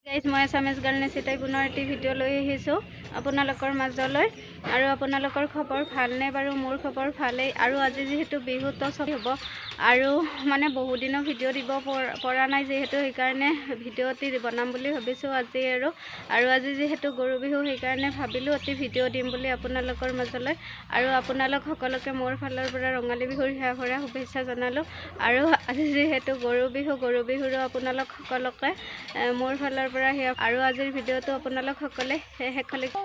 Guys মই Assamese girl নেচিতাই পুনৰ এটি ভিডিঅ' লৈ আহিছোঁ আপোনালোকৰ মাজলৈ আৰু আপোনালোকৰ খবৰ ভালনে বাৰু? মোৰ খবৰ ভালেই। আৰু আজি যিহেতু বিহুত চব হ'ব আৰু মানে বহুদিনৰ ভিডিঅ' দিব পৰা নাই যিহেতু সেইকাৰণে ভিডিঅ'টি বনাম বুলি ভাবিছোঁ আজি আৰু আজি যিহেতু গৰু বিহু সেইকাৰণে ভাবিলোঁ এটি ভিডিঅ' দিম বুলি আপোনালোকৰ মাজলৈ। আৰু আপোনালোক সকলোকে মোৰ ফালৰ পৰা ৰঙালী বিহুৰ সেৱা ভৰা শুভেচ্ছা জনালোঁ। আৰু আজি যিহেতু গৰু বিহুৰো আপোনালোক সকলোকে মোৰ ফালৰ পৰা সেয়া আৰু আজিৰ ভিডিঅ'টো আপোনালোক সকলে শেষলৈকে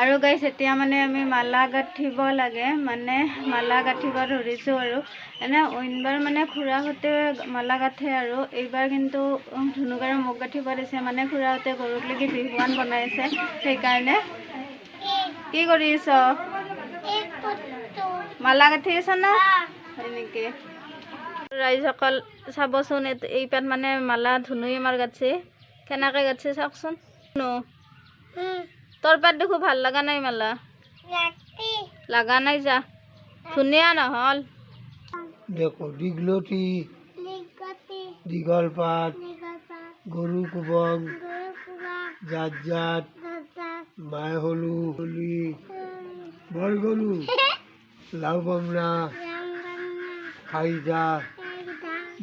আৰু গাইছ এতিয়া মানে আমি মালা গাঁঠিব লাগে, মানে মালা গাঁঠিব ধৰিছোঁ আৰু এনে অইনবাৰ মানে খুৰাহঁতে মালা গাঁঠে আৰু এইবাৰ কিন্তু ধুনুক আৰু মোক গাঁঠিব দিছে, মানে খুৰাহঁতে গৰুক লাগি বিহুৱান বনাইছে সেইকাৰণে। কি কৰি আছ? মালা গাঁঠি আছ না? এনেকৈ ৰাইজসকল চাবচোন, এইপাত মানে মালা ধুনুই আমাৰ গাঁঠছে, কেনেকৈ গাঁঠছে চাওকচোন। তোৰ পাত দেখো ভাল লগা নাই মালা লগা নাই, যা ধুনীয়া নহ'ল। দেখো দীঘলতি দীঘল পাত গৰু কোবং জাত জাত মাই হলু হলি বৰ গৰু লাও বামনা খাই যা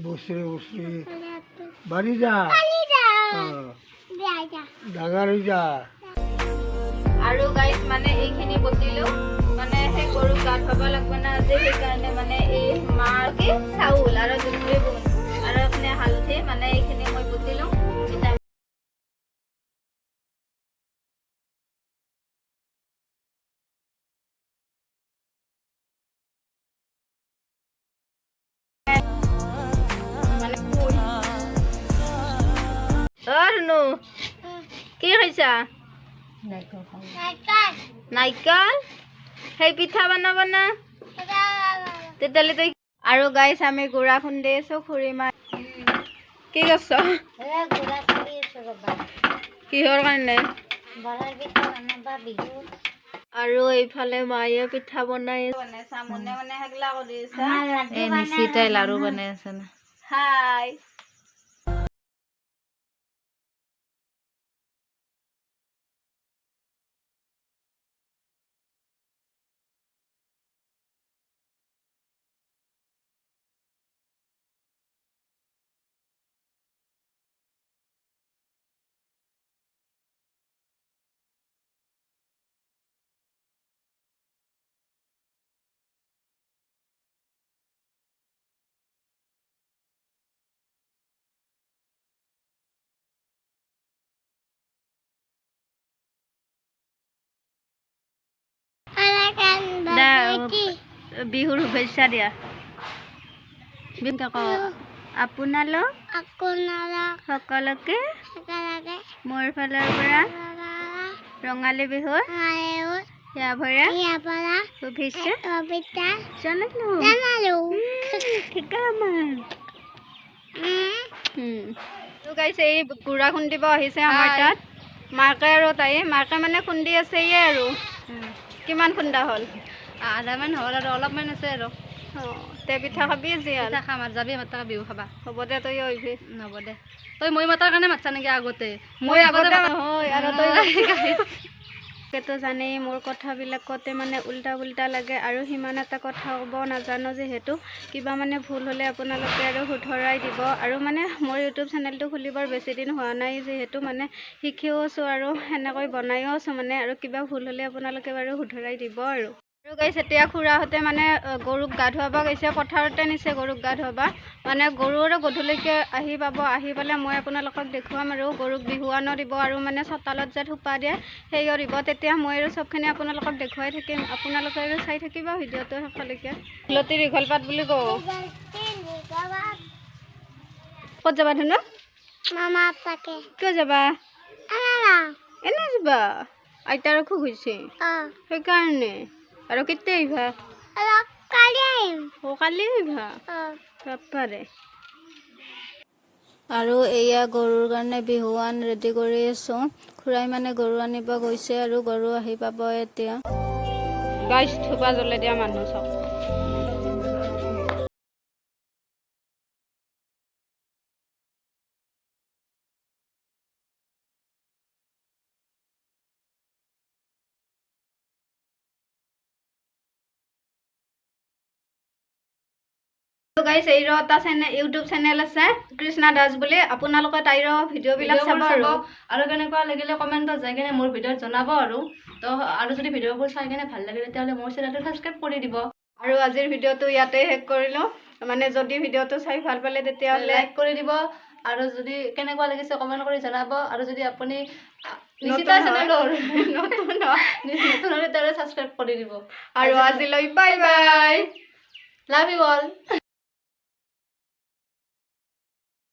বছৰে বছৰে বাঢ়ি যা ডাঙৰ হৈ যা। আৰু গাইজ মানে এইখিনি বতিলোঁ, মানে সেই গৰুক গা ধুৱাব লাগিব না আজি, সেইকাৰণে মানে এই মাৰ কি চাউল আৰু জুই বুন আৰু আপুনি হালধি মানে এইখিনি মই বতিলোঁ। কি খাইছা? নাৰিকল সেই পিঠা বনাব না তেতিয়াহ'লে তই। আৰু গাইছ আমি গুড়া খুন্দি আছোঁ খুৰী মা। কি কৰছ? কিহৰ কাৰণে? আৰু এইফালে মায়ে পিঠা বনাই চামনে মানে সেইগিলা কৰি আছে, নিচিতাই লাৰু বনাই আছে না। হাই বিহুৰ শুভেচ্ছা দিয়া। আপোনালোক সকলোকে মোৰ ফালৰ পৰা ৰঙালী বিহুৰ সেৱা ভৰা শুভেচ্ছা জনালোঁ। এই গুড়া খুন্দিব আহিছে আমাৰ তাত মাকে আৰু তাই। মাকে মানে খুন্দি আছে আৰু কিমান খুন্দা হ'ল? আধামান হ'ল আৰু অলপমান আছে আৰু। তে পিঠা খাবি আজি? পিঠা খাম আৰু যাবি আমাৰ বিহু খাবা। হ'ব দে, তই আহিবি। হ'ব দে, তই মই মাতাৰ কাৰণে মাতছা নেকি? আগতে মই আগতে নহয় আৰু তইতো জানেই মোৰ কথাবিলাকতে মানে উল্টা পুল্টা লাগে আৰু সিমান এটা কথা ক'ব নাজানো, যিহেতু কিবা মানে ভুল হ'লে আপোনালোকে আৰু শুধৰাই দিব। আৰু মানে মোৰ ইউটিউব চেনেলটো খুলিবৰ বেছি দিন হোৱা নাই, যিহেতু মানে শিকিও আছোঁ আৰু সেনেকৈ বনাইও আছোঁ মানে, আৰু কিবা ভুল হ'লে আপোনালোকে বাৰু শুধৰাই দিব আৰু গাইছ এতিয়া খুৰাহঁতে মানে গৰুক গা ধুৱাব গৈছে, পথাৰতে নিছে গৰুক গা ধুৱাব। মানে গৰু আৰু গধূলিকৈ আহি পাব, আহি পালে মই আপোনালোকক দেখুৱাম আৰু গৰুক বিহুৱানো দিব আৰু মানে চোতালত যে থোপা দিয়ে সেইও দিব। তেতিয়া মই আৰু চবখিনি আপোনালোকক দেখুৱাই থাকিম, আপোনালোকে আৰু চাই থাকিব ভিডিঅ'টো শেষলৈকে। দীঘলতি দীঘল পাত বুলি কওঁ। ক'ত যাবা ধুনু? কিয় যাবা? এনে যাবা? আইতাৰ অসুখ হৈছে সেইকাৰণে। আৰু কেতিয়া আহিবা? কালি আহিবা বাপ্পাৰে। আৰু এয়া গৰুৰ কাৰণে বিহুৱান ৰেডি কৰি আছোঁ। খুৰাই মানে গৰু আনিব গৈছে আৰু গৰু আহি পাব এতিয়া। গাইছ থোপা জ্বলাই দিয়া মানুহ চব। গাইছ এইৰ এটা ইউটিউব চেনেল আছে কৃষ্ণা দাস বুলি আপোনালোকে তাইৰ ভিডিঅ'বিলাক চাব আৰু কেনেকুৱা লাগিলে কমেণ্টত যাই কিনে মোৰ ভিডিঅ'ত জনাব আৰু তো আৰু যদি ভিডিঅ'বোৰ চাই কিনে ভাল লাগে তেতিয়াহ'লে মোৰ চেনেলটো ছাবস্ক্ৰাইব কৰি দিব আৰু আজিৰ ভিডিঅ'টো ইয়াতে শেষ কৰিলোঁ মানে যদি ভিডিঅ'টো চাই ভাল পালে তেতিয়াহ'লে লাইক কৰি দিব আৰু যদি কেনেকুৱা লাগিছে কমেণ্ট কৰি জনাব আৰু যদি আপুনি নিশিতা চেনেলৰ নতুন হ'লে তেতিয়াহ'লে ছাবস্ক্ৰাইব কৰি দিব আৰু আজিলৈ bye bye love you all